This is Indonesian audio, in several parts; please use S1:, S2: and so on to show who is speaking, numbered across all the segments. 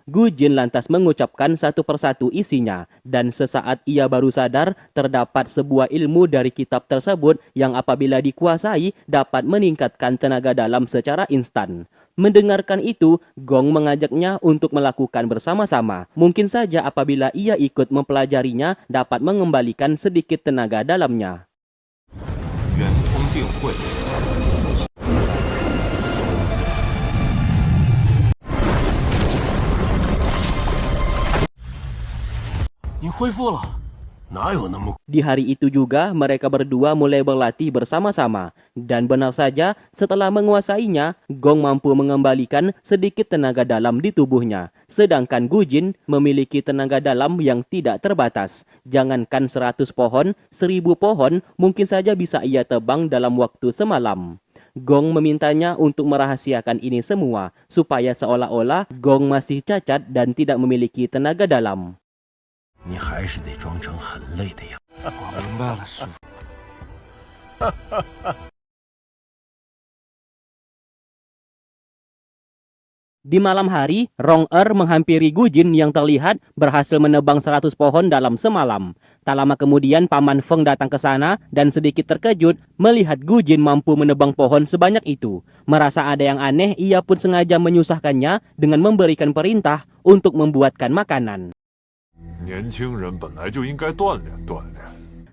S1: Gu Jin lantas mengucapkan satu persatu isinya, dan sesaat ia baru sadar terdapat sebuah ilmu dari kitab tersebut yang apabila dikuasai dapat meningkatkan tenaga dalam secara instan. Mendengarkan itu, Gong mengajaknya untuk melakukan bersama-sama. Mungkin saja apabila ia ikut mempelajarinya dapat mengembalikan sedikit tenaga dalamnya.
S2: 圆通定会。你恢复了。
S1: Di hari itu juga mereka berdua mulai berlatih bersama-sama. Dan benar saja setelah menguasainya, Gong mampu mengembalikan sedikit tenaga dalam di tubuhnya. Sedangkan Gu Jin memiliki tenaga dalam yang tidak terbatas. Jangankan 100 pohon, 1000 pohon mungkin saja bisa ia tebang dalam waktu semalam. Gong memintanya untuk merahasiakan ini semua, supaya seolah-olah Gong masih cacat dan tidak memiliki tenaga dalam.
S3: 你还是得装成很累的样子。
S2: 我明白了，师傅。
S1: Di malam hari, Rong menghampiri Gu Jin yang terlihat berhasil menebang 100 pohon dalam semalam. Tak lama kemudian Paman Feng datang ke sana dan sedikit terkejut melihat Gu Jin mampu menebang pohon sebanyak itu. Merasa ada yang aneh, ia pun sengaja menyusahkannya dengan memberikan perintah untuk membuatkan makanan.
S4: 年轻人本来就应该锻炼锻炼。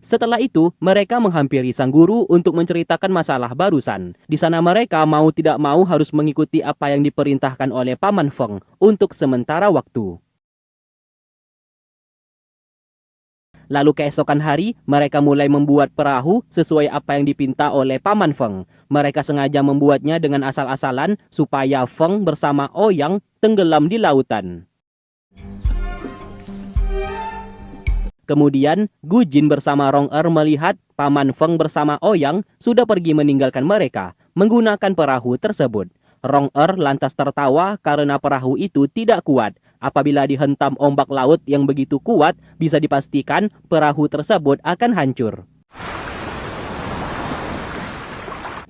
S1: Setelah itu, mereka menghampiri sang guru untuk menceritakan masalah barusan. Di sana mereka mau tidak mau harus mengikuti apa yang diperintahkan oleh Paman Feng untuk sementara waktu. Lalu keesokan hari, mereka mulai membuat perahu sesuai apa yang dipinta oleh Paman Feng. Mereka sengaja membuatnya dengan asal-asalan supaya Feng bersama Ouyang tenggelam di lautan. Kemudian, Gu Jin bersama Rong melihat Paman Feng bersama Ouyang sudah pergi meninggalkan mereka menggunakan perahu tersebut. Rong lantas tertawa karena perahu itu tidak kuat. Apabila dihentam ombak laut yang begitu kuat, bisa dipastikan perahu tersebut akan hancur.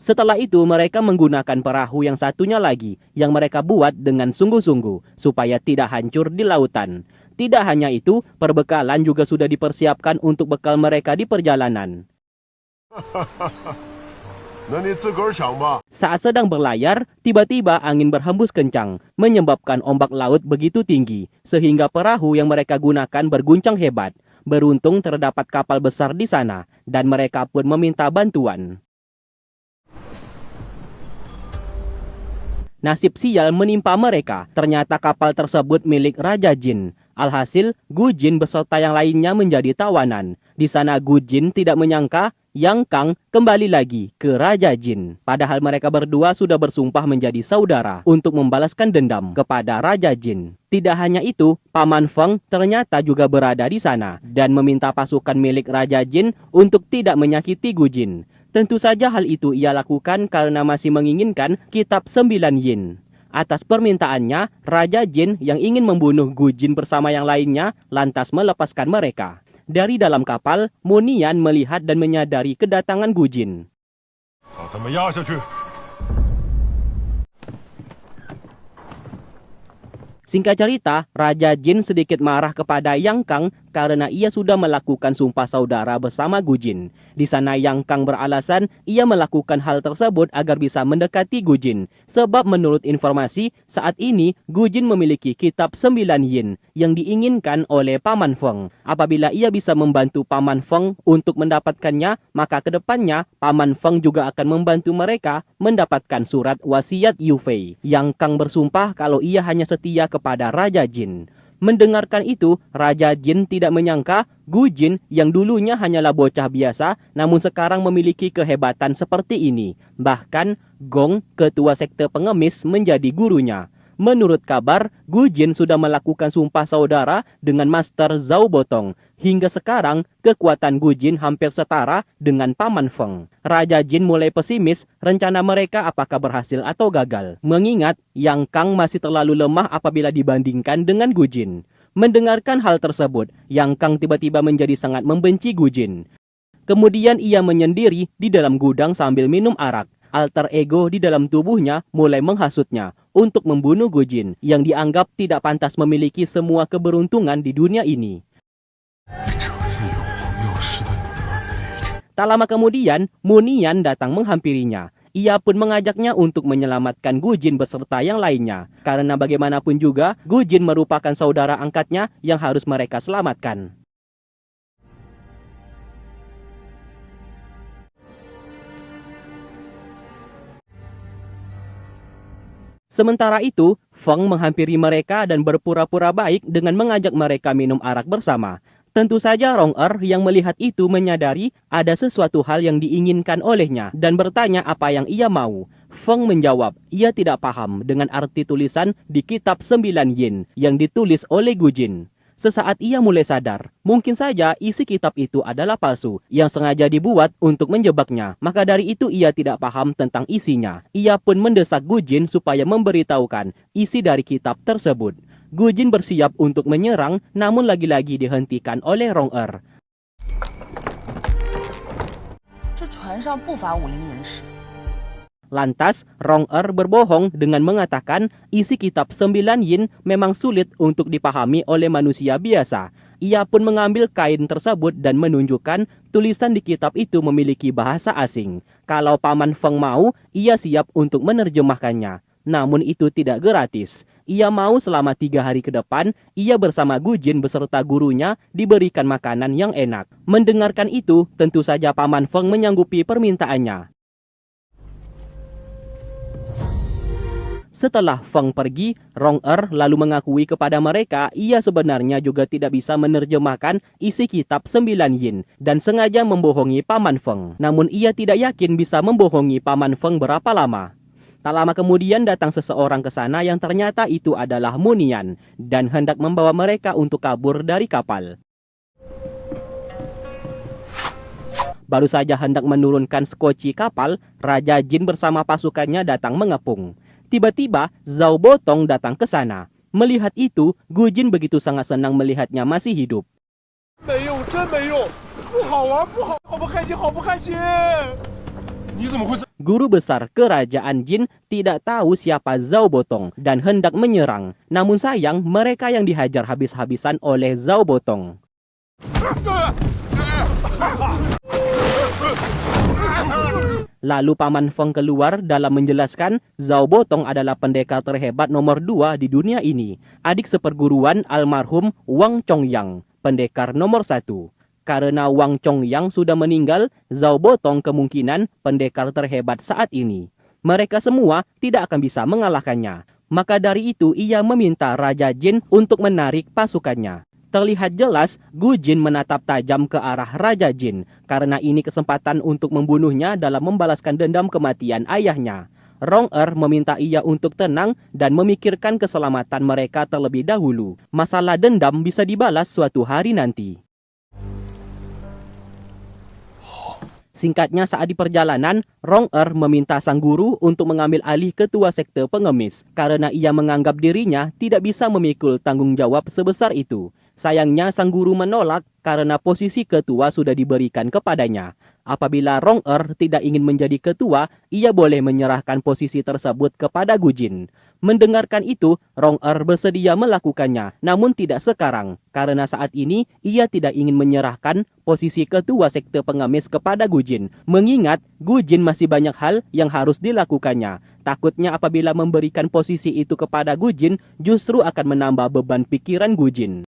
S1: Setelah itu, mereka menggunakan perahu yang satunya lagi yang mereka buat dengan sungguh-sungguh supaya tidak hancur di lautan. Tidak hanya itu, perbekalan juga sudah dipersiapkan untuk bekal mereka di perjalanan. Saat sedang berlayar, tiba-tiba angin berhembus kencang, menyebabkan ombak laut begitu tinggi, sehingga perahu yang mereka gunakan berguncang hebat. Beruntung terdapat kapal besar di sana, dan mereka pun meminta bantuan. Nasib sial menimpa mereka. Ternyata kapal tersebut milik Raja Jin. Alhasil, Gu Jin beserta yang lainnya menjadi tawanan. Di sana Gu Jin tidak menyangka Yang Kang kembali lagi ke Raja Jin. Padahal mereka berdua sudah bersumpah menjadi saudara untuk membalaskan dendam kepada Raja Jin. Tidak hanya itu, Paman Feng ternyata juga berada di sana dan meminta pasukan milik Raja Jin untuk tidak menyakiti Gu Jin. Tentu saja hal itu ia lakukan karena masih menginginkan kitab 9 yin. Atas permintaannya, Raja Jin yang ingin membunuh Gu Jin bersama yang lainnya lantas melepaskan mereka. Dari dalam kapal, Munian melihat dan menyadari kedatangan Gu Jin.
S4: 把他们压下去。
S1: Singkat cerita, Raja Jin sedikit marah kepada Yang Kang karena ia sudah melakukan sumpah saudara bersama Gu Jin. Di sana Yang Kang beralasan ia melakukan hal tersebut agar bisa mendekati Gu Jin. Sebab menurut informasi, saat ini Gu Jin memiliki kitab 9 yin yang diinginkan oleh Paman Feng. Apabila ia bisa membantu Paman Feng untuk mendapatkannya, maka kedepannya Paman Feng juga akan membantu mereka mendapatkan surat wasiat Yufei. Yang Kang bersumpah kalau ia hanya setia kepada Raja Jin. Mendengarkan itu, Raja Jin tidak menyangka Gu Jin yang dulunya hanyalah bocah biasa, namun sekarang memiliki kehebatan seperti ini. Bahkan, Gong, ketua sekte pengemis, menjadi gurunya. Menurut kabar, Gu Jin sudah melakukan sumpah saudara dengan Master Zhao Botong. Hingga sekarang, kekuatan Gu Jin hampir setara dengan Paman Feng. Raja Jin mulai pesimis rencana mereka apakah berhasil atau gagal. Mengingat Yang Kang masih terlalu lemah apabila dibandingkan dengan Gu Jin. Mendengarkan hal tersebut, Yang Kang tiba-tiba menjadi sangat membenci Gu Jin. Kemudian ia menyendiri di dalam gudang sambil minum arak. alter ego di dalam tubuhnya mulai menghasutnya untuk membunuh Gujin yang dianggap tidak pantas memiliki semua keberuntungan di dunia ini.
S4: 这是有皇有势的女儿陪着。
S1: Tak lama kemudian, Munian datang menghampirinya. Ia pun mengajaknya untuk menyelamatkan Gujin beserta yang lainnya. Karena bagaimanapun juga, Gujin merupakan saudara angkatnya yang harus mereka selamatkan. Sementara itu, Feng menghampiri mereka dan berpura-pura baik dengan mengajak mereka minum arak bersama. Tentu saja Rong-er yang melihat itu menyadari ada sesuatu hal yang diinginkan olehnya dan bertanya apa yang ia mau. Feng menjawab, ia tidak paham dengan arti tulisan di kitab 9 yin yang ditulis oleh Gujin. Sesaat ia mulai sadar, mungkin saja isi kitab itu adalah palsu yang sengaja dibuat untuk menjebaknya. Maka dari itu ia tidak paham tentang isinya. Ia pun mendesak Gujin supaya memberitahukan isi dari kitab tersebut. Gujin bersiap untuk menyerang, namun lagi-lagi dihentikan oleh Rong-er. Lantas, Rong-er berbohong dengan mengatakan isi kitab 9 yin memang sulit untuk dipahami oleh manusia biasa. Ia pun mengambil kain tersebut dan menunjukkan tulisan di kitab itu memiliki bahasa asing. Kalau Paman Feng mau, ia siap untuk menerjemahkannya. Namun itu tidak gratis. Ia mau selama 3 hari ke depan, ia bersama Gujin beserta gurunya diberikan makanan yang enak. Mendengarkan itu, tentu saja Paman Feng menyanggupi permintaannya. Setelah Feng pergi, Rong-er lalu mengakui kepada mereka ia sebenarnya juga tidak bisa menerjemahkan isi kitab 9 yin dan sengaja membohongi Paman Feng. Namun ia tidak yakin bisa membohongi Paman Feng berapa lama. Tak lama kemudian datang seseorang ke sana yang ternyata itu adalah Munian dan hendak membawa mereka untuk kabur dari kapal. Baru saja hendak menurunkan skoci kapal, Raja Jin bersama pasukannya datang mengepung. Tiba-tiba Zhao Botong datang ke sana. Melihat itu, Gujin begitu sangat senang melihatnya masih hidup. Guru besar kerajaan Jin tidak tahu siapa Zhao Botong dan hendak menyerang. Namun sayang, mereka yang dihajar habis-habisan oleh Zhao Botong. Lalu Paman Feng keluar dalam menjelaskan Zhao Botong adalah pendekar terhebat nomor 2 di dunia ini. Adik seperguruan almarhum Wang Chongyang, pendekar nomor 1. Karena Wang Chongyang sudah meninggal, Zhao Botong kemungkinan pendekar terhebat saat ini. Mereka semua tidak akan bisa mengalahkannya. Maka dari itu ia meminta Raja Jin untuk menarik pasukannya. Terlihat jelas Gujin menatap tajam ke arah Raja Jin karena ini kesempatan untuk membunuhnya dalam membalaskan dendam kematian ayahnya. Rong-er meminta ia untuk tenang dan memikirkan keselamatan mereka terlebih dahulu. Masalah dendam bisa dibalas suatu hari nanti. Singkatnya, saat di perjalanan, Rong-er meminta sang guru untuk mengambil alih ketua sekte pengemis karena ia menganggap dirinya tidak bisa memikul tanggung jawab sebesar itu. Sayangnya sang guru menolak karena posisi ketua sudah diberikan kepadanya. Apabila Rong-er tidak ingin menjadi ketua, ia boleh menyerahkan posisi tersebut kepada Gujin. Mendengarkan itu, Rong-er bersedia melakukannya, namun tidak sekarang, karena saat ini ia tidak ingin menyerahkan posisi ketua sekte pengemis kepada Gujin, mengingat Gujin masih banyak hal yang harus dilakukannya. Takutnya apabila memberikan posisi itu kepada Gujin, justru akan menambah beban pikiran Gujin.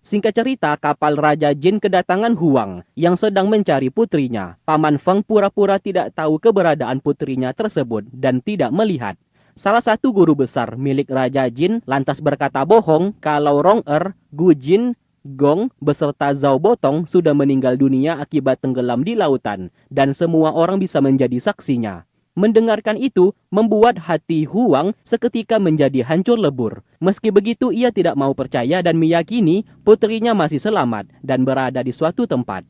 S1: Singkat cerita, kapal Raja Jin kedatangan Huang yang sedang mencari putrinya. Paman Feng pura-pura tidak tahu keberadaan putrinya tersebut dan tidak melihat. Salah satu guru besar milik Raja Jin lantas berkata bohong kalau Rong-er, Gujin, Gong beserta Zhao Botong sudah meninggal dunia akibat tenggelam di lautan dan semua orang bisa menjadi saksinya. Mendengarkan itu, membuat hati Huang seketika menjadi hancur lebur. Meski begitu, ia tidak mau percaya dan meyakini putrinya masih selamat dan berada di suatu tempat.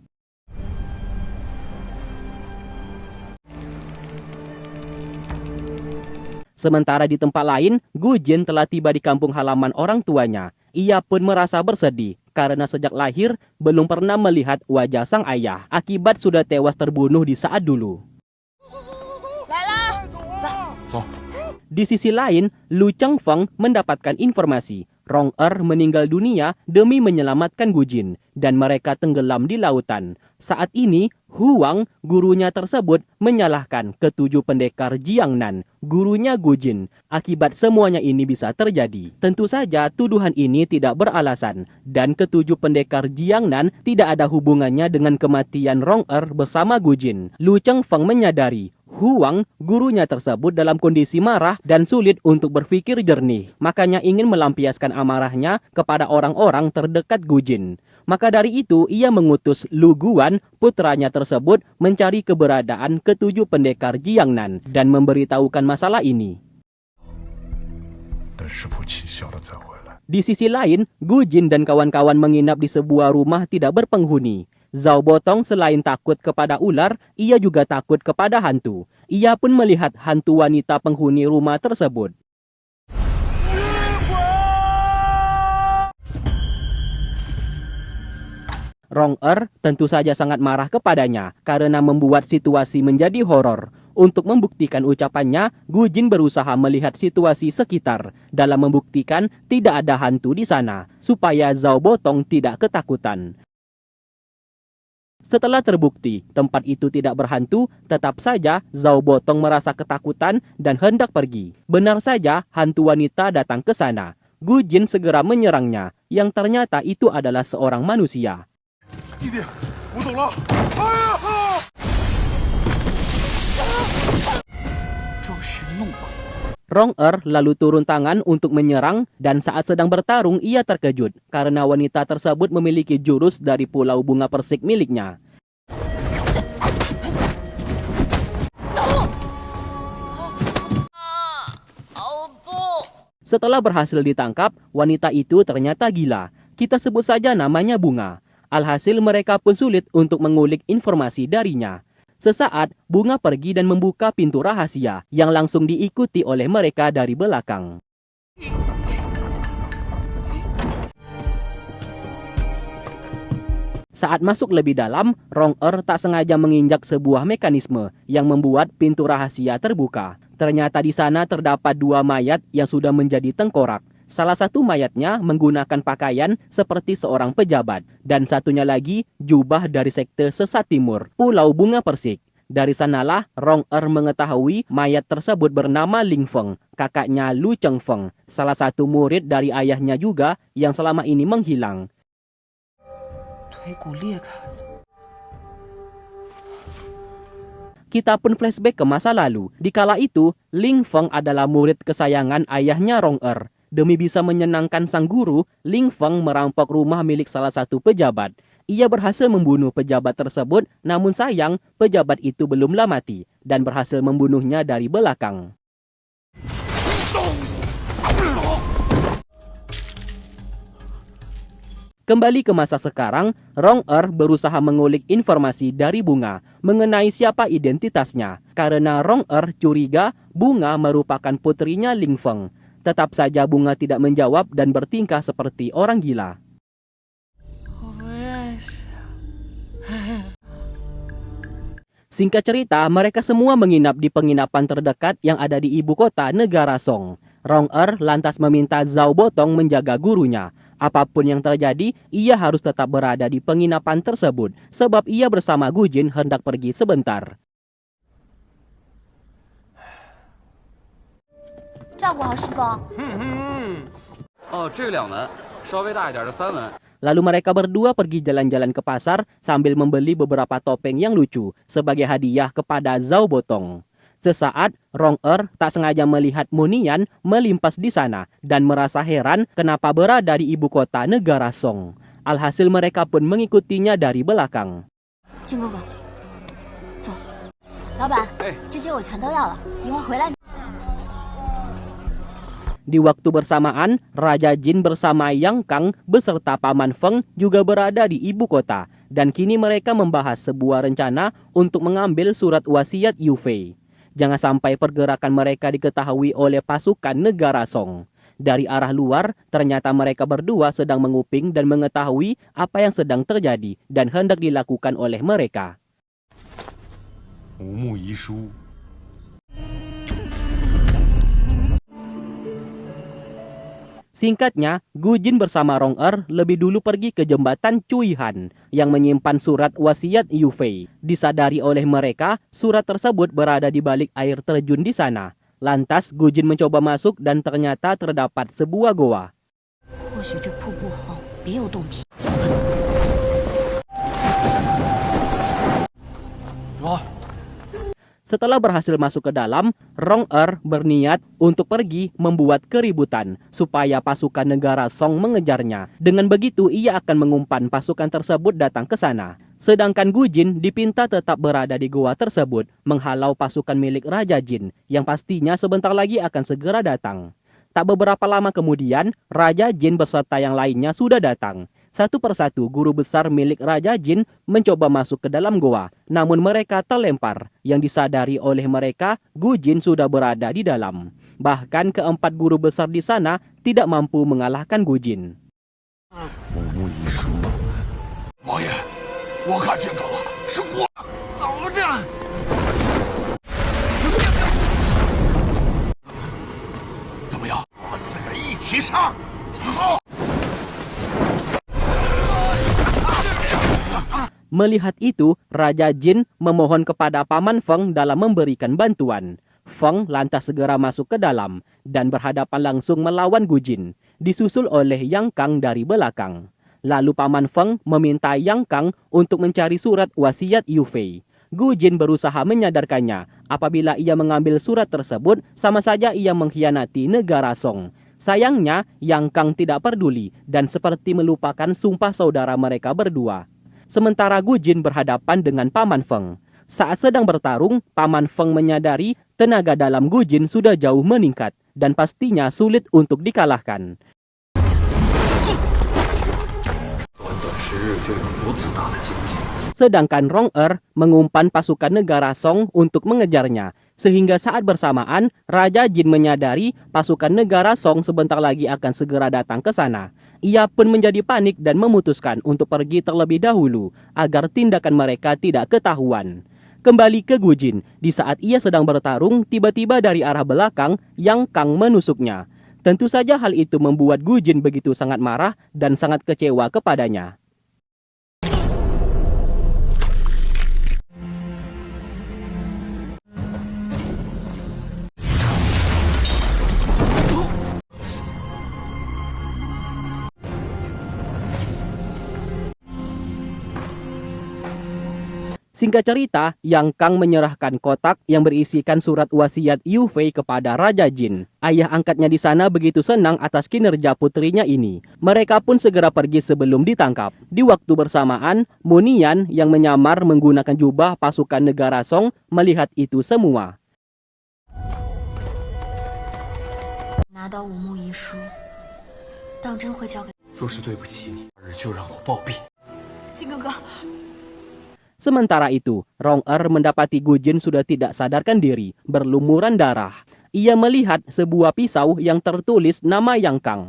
S1: Sementara di tempat lain, Gujin telah tiba di kampung halaman orang tuanya. Ia pun merasa bersedih karena sejak lahir belum pernah melihat wajah sang ayah akibat sudah tewas terbunuh di saat dulu. Di sisi lain, Lu Chengfeng mendapatkan informasi Rong meninggal dunia demi menyelamatkan Gujin dan mereka tenggelam di lautan. Saat ini, Huang, gurunya tersebut, menyalahkan ketujuh pendekar Jiangnan, gurunya Gujin. Akibat semuanya ini bisa terjadi. Tentu saja tuduhan ini tidak beralasan dan ketujuh pendekar Jiangnan tidak ada hubungannya dengan kematian Rong bersama Gujin. Lu Chengfeng menyadari Huang, gurunya tersebut dalam kondisi marah dan sulit untuk berpikir jernih. Makanya ingin melampiaskan amarahnya kepada orang-orang terdekat Gujin. Maka dari itu, ia mengutus Lu Guan, putranya tersebut, mencari keberadaan ketujuh pendekar Jiangnan dan memberitahukan masalah ini. Di sisi lain, Gujin dan kawan-kawan menginap di sebuah rumah tidak berpenghuni. Zhao Botong selain takut kepada ular, ia juga takut kepada hantu. Ia pun melihat hantu wanita penghuni rumah tersebut. Rong tentu saja sangat marah kepadanya karena membuat situasi menjadi horor. Untuk membuktikan ucapannya, Gujin berusaha melihat situasi sekitar dalam membuktikan tidak ada hantu di sana, supaya Zhao Botong tidak ketakutan. Setelah terbukti tempat itu tidak berhantu, tetap saja Zhao Botong merasa ketakutan dan hendak pergi. Benar saja hantu wanita datang ke sana. Gujin segera menyerangnya, yang ternyata itu adalah seorang manusia. Rong lalu turun tangan untuk menyerang dan saat sedang bertarung ia terkejut karena wanita tersebut memiliki jurus dari Pulau Bunga Persik miliknya. Setelah berhasil ditangkap, wanita itu ternyata gila. Kita sebut saja namanya Bunga. Alhasil mereka pun sulit untuk mengulik informasi darinya. Sesaat, Bunga pergi dan membuka pintu rahasia yang langsung diikuti oleh mereka dari belakang. Saat masuk lebih dalam, Rong tak sengaja menginjak sebuah mekanisme yang membuat pintu rahasia terbuka. Ternyata di sana terdapat dua mayat yang sudah menjadi tengkorak. Salah satu mayatnya menggunakan pakaian seperti seorang pejabat, dan satunya lagi jubah dari sekte sesat timur, Pulau Bunga Persik. Dari sanalah Rong mengetahui mayat tersebut bernama Ling Feng, kakaknya Lu Chengfeng, salah satu murid dari ayahnya juga yang selama ini menghilang. Kita pun flashback ke masa lalu. Di kala itu, Ling Feng adalah murid kesayangan ayahnya Rong Demi bisa menyenangkan sang guru, Ling Feng merampok rumah milik salah satu pejabat. Ia berhasil membunuh pejabat tersebut, namun sayang pejabat itu belumlah mati dan berhasil membunuhnya dari belakang. Kembali ke masa sekarang, Rong berusaha mengulik informasi dari Bunga mengenai siapa identitasnya, karena Rong curiga Bunga merupakan putrinya Ling Feng. Tetap saja Bunga tidak menjawab dan bertingkah seperti orang gila. Singkat cerita, mereka semua menginap di penginapan terdekat yang ada di ibu kota negara Song. Rong lantas meminta Zhao Botong menjaga gurunya. Apapun yang terjadi, ia harus tetap berada di penginapan tersebut, sebab ia bersama Gujin hendak pergi sebentar. Lalu mereka berdua pergi jalan-jalan ke pasar sambil membeli beberapa topeng yang lucu sebagai hadiah kepada Zhao Botong. Sesaat, Rong tak sengaja melihat Munian melimpas di sana dan merasa heran kenapa berada di ibu kota negara Song. Alhasil mereka pun mengikutinya dari belakang. Di waktu bersamaan, Raja Jin bersama Yang Kang beserta Paman Feng juga berada di ibu kota. Dan kini mereka membahas sebuah rencana untuk mengambil surat wasiat Yu Fei. Jangan sampai pergerakan mereka diketahui oleh pasukan negara Song. Dari arah luar, ternyata mereka berdua sedang menguping dan mengetahui apa yang sedang terjadi dan hendak dilakukan oleh mereka.
S2: 无木遗书，
S1: Singkatnya, Gujin bersama Rong-er lebih dulu pergi ke jembatan Cuihan yang menyimpan surat wasiat Yu Fei. Disadari oleh mereka, surat tersebut berada di balik air terjun di sana. Lantas, Gujin mencoba masuk dan ternyata terdapat sebuah goa.
S5: 或许这瀑布后别有洞天。
S2: 说，
S1: Setelah berhasil masuk ke dalam, Rong-er berniat untuk pergi membuat keributan supaya pasukan negara Song mengejarnya. Dengan begitu, ia akan mengumpan pasukan tersebut datang ke sana. Sedangkan Gujin dipinta tetap berada di goa tersebut, menghalau pasukan milik Raja Jin yang pastinya sebentar lagi akan segera datang. Tak beberapa lama kemudian, Raja Jin beserta yang lainnya sudah datang. Satu persatu guru besar milik Raja Jin mencoba masuk ke dalam goa, namun mereka terlempar. Yang disadari oleh mereka, Gujin sudah berada di dalam. Bahkan keempat guru besar di sana tidak mampu mengalahkan Gujin.
S3: 无木遗书，
S2: 王爷，我看见着了，是我，怎么的？ 怎么样？我们四个一起上！好。
S1: Melihat itu, Raja Jin memohon kepada Paman Feng dalam memberikan bantuan. Feng lantas segera masuk ke dalam dan berhadapan langsung melawan Gujin, disusul oleh Yang Kang dari belakang. Lalu Paman Feng meminta Yang Kang untuk mencari surat wasiat Yu Fei. Gujin berusaha menyadarkannya apabila ia mengambil surat tersebut sama saja ia mengkhianati negara Song. Sayangnya, Yang Kang tidak peduli dan seperti melupakan sumpah saudara mereka berdua. Sementara Gujin berhadapan dengan Paman Feng. Saat sedang bertarung, Paman Feng menyadari tenaga dalam Gujin sudah jauh meningkat dan pastinya sulit untuk dikalahkan.
S2: 短短10日就有如此大的境界，
S1: Sedangkan Rong-er mengumpan pasukan negara Song untuk mengejarnya. Sehingga saat bersamaan, Raja Jin menyadari pasukan negara Song sebentar lagi akan segera datang ke sana. Ia pun menjadi panik dan memutuskan untuk pergi terlebih dahulu agar tindakan mereka tidak ketahuan. Kembali ke Gujin, di saat ia sedang bertarung, tiba-tiba dari arah belakang Yang Kang menusuknya. Tentu saja hal itu membuat Gujin begitu sangat marah dan sangat kecewa kepadanya. Singkat cerita, Yang Kang menyerahkan kotak yang berisikan surat wasiat Yu Fei kepada Raja Jin. Ayah angkatnya di sana begitu senang atas kinerja putrinya ini. Mereka pun segera pergi sebelum ditangkap. Di waktu bersamaan, Munian yang menyamar menggunakan jubah pasukan negara Song melihat itu semua.
S5: 拿到五木遗书，当真会交给
S2: 若是对不起你，日就让我暴毙。
S5: 金哥哥。
S1: Sementara itu, Rong-er mendapati Gujin sudah tidak sadarkan diri, berlumuran darah. Ia melihat sebuah pisau yang tertulis nama Yang Kang.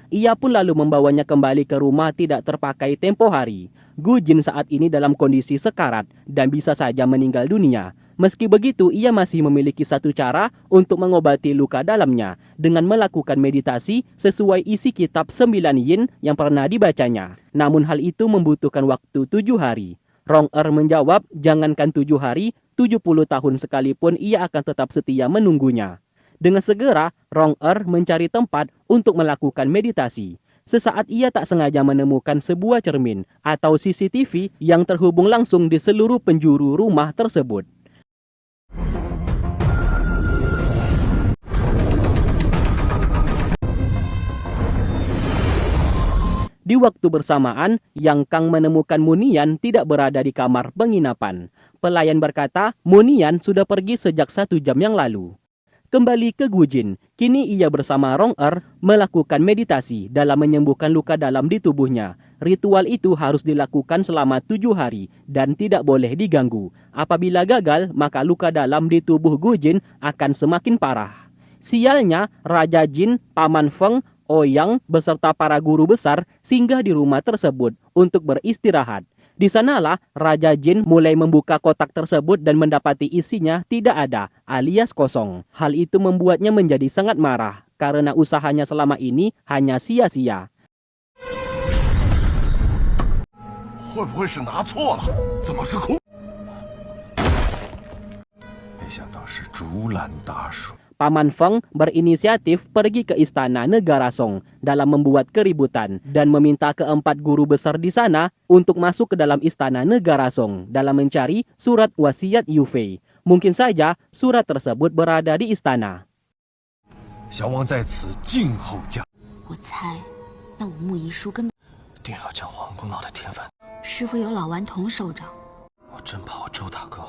S1: Ia pun lalu membawanya kembali ke rumah tidak terpakai tempo hari. Gujin saat ini dalam kondisi sekarat dan bisa saja meninggal dunia. Meski begitu, ia masih memiliki satu cara untuk mengobati luka dalamnya dengan melakukan meditasi sesuai isi kitab 9 yin yang pernah dibacanya. Namun hal itu membutuhkan waktu 7 hari. Rong-er menjawab, jangankan 7 hari, 70 tahun sekalipun ia akan tetap setia menunggunya. Dengan segera, Rong-er mencari tempat untuk melakukan meditasi. Sesaat ia tak sengaja menemukan sebuah cermin atau CCTV yang terhubung langsung di seluruh penjuru rumah tersebut. Di waktu bersamaan, Yang Kang menemukan Munian tidak berada di kamar penginapan. Pelayan berkata, Munian sudah pergi sejak 1 jam yang lalu. kembali ke Gujin. Kini ia bersama Rong Er melakukan meditasi dalam menyembuhkan luka dalam di tubuhnya. Ritual itu harus dilakukan selama 7 hari dan tidak boleh diganggu. Apabila gagal, maka luka dalam di tubuh Gujin akan semakin parah. Sialnya, Raja Jin, Paman Feng, Ouyang beserta para guru besar singgah di rumah tersebut untuk beristirahat. Di sanalah Raja Jin mulai membuka kotak tersebut dan mendapati isinya tidak ada, alias kosong. Hal itu membuatnya menjadi sangat marah karena usahanya selama ini hanya sia-sia.
S2: 会不会是拿错了？怎么是空？
S3: 没想到是竹篮打水。
S1: Paman Feng berinisiatif pergi ke istana negara Song dalam membuat keributan dan meminta keempat guru besar di sana untuk masuk ke dalam istana negara Song dalam mencari surat wasiat Yufei. Mungkin saja surat tersebut berada di istana.
S2: 小王在此静候驾。
S5: 我猜，那五木遗书根本
S2: 定要将皇宫闹得天翻。
S5: 师傅有老顽童守着。
S2: 我真怕我周大哥